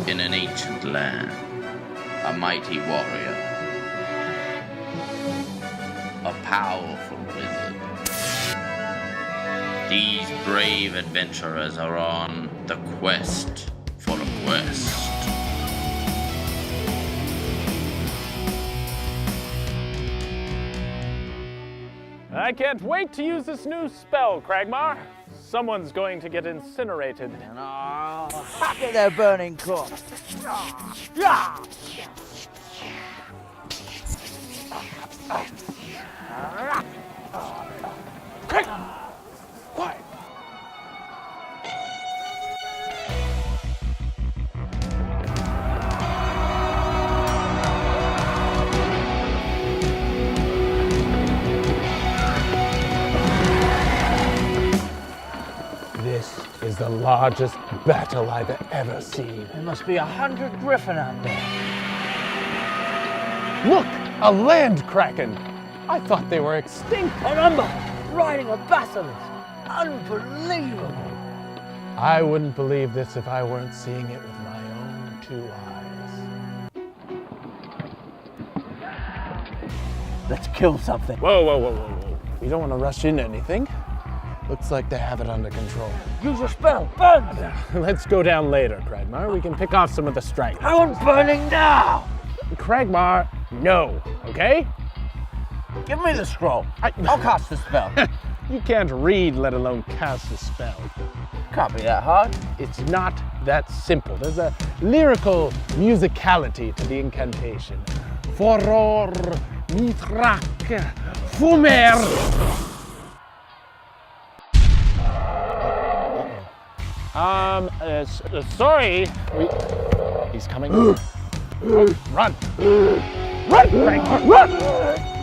in an ancient land, a mighty warrior, a powerful wizard. These brave adventurers are on the quest for a quest. I can't wait to use this new spell, Cragmar. Someone's going to get incinerated. And I'll hack at their burning corpse. Quiet. This is the largest battle I've ever seen. There must be 100 griffin out there. Look, a land kraken. I thought they were extinct. An umber riding a basilisk. Unbelievable. I wouldn't believe this if I weren't seeing it with my own 2 eyes. Let's kill something. Whoa. We don't want to rush into anything. Looks like they have it under control. Use your spell. Burn! Let's go down later, Cragmar. We can pick off some of the strike. I want burning now! Cragmar, no, okay? Give me the scroll. I'll cast the spell. You can't read, let alone cast a spell. Can't be that hard. It's not that simple. There's a lyrical musicality to the incantation. Foror mitrak fumer. Sorry. He's coming. Run! Run, Cragmar, run!